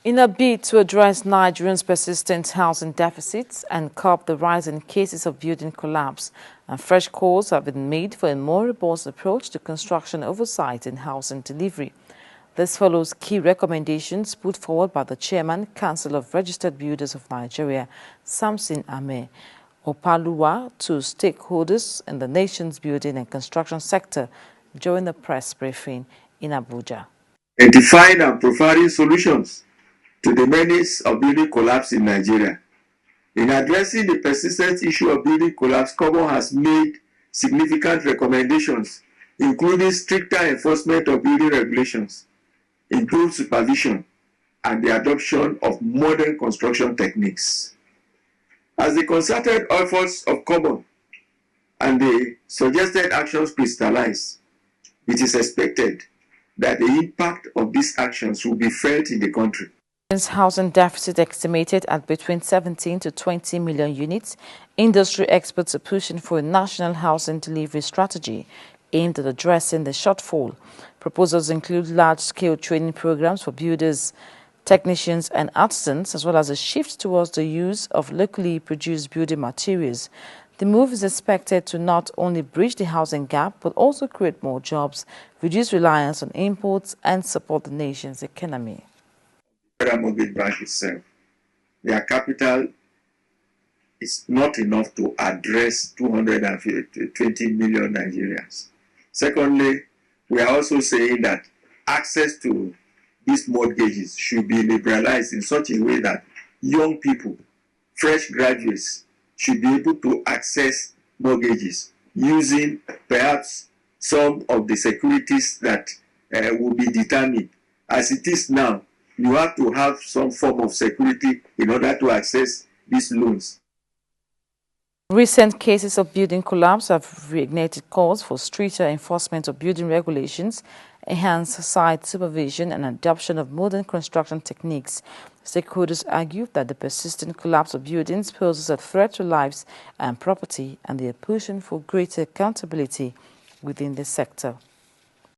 In a bid to address Nigerians' persistent housing deficits and curb the rise in cases of building collapse, and fresh calls have been made for a more robust approach to construction oversight in housing delivery. This follows key recommendations put forward by the Chairman, Council of Registered Builders of Nigeria, Samson Ame Opaluwa, to stakeholders in the nation's building and construction sector during the press briefing in Abuja. Identifying and providing solutions to the menace of building collapse in Nigeria. In addressing the persistent issue of building collapse, CORBON has made significant recommendations, including stricter enforcement of building regulations, improved supervision, and the adoption of modern construction techniques. As the concerted efforts of CORBON and the suggested actions crystallize, it is expected that the impact of these actions will be felt in the country. Housing deficit estimated at between 17 to 20 million units, industry experts are pushing for a national housing delivery strategy aimed at addressing the shortfall. Proposals include large-scale training programs for builders, technicians and artisans, as well as a shift towards the use of locally produced building materials. The move is expected to not only bridge the housing gap, but also create more jobs, reduce reliance on imports and support the nation's economy. Federal Mortgage Bank itself, their capital is not enough to address 220 million Nigerians. Secondly, we are also saying that access to these mortgages should be liberalized in such a way that young people, fresh graduates, should be able to access mortgages using perhaps some of the securities that will be determined. As it is now, you have to have some form of security in order to access these loans. Recent cases of building collapse have reignited calls for stricter enforcement of building regulations, enhanced site supervision and adoption of modern construction techniques. Stakeholders argue that the persistent collapse of buildings poses a threat to lives and property, and they are pushing for greater accountability within the sector.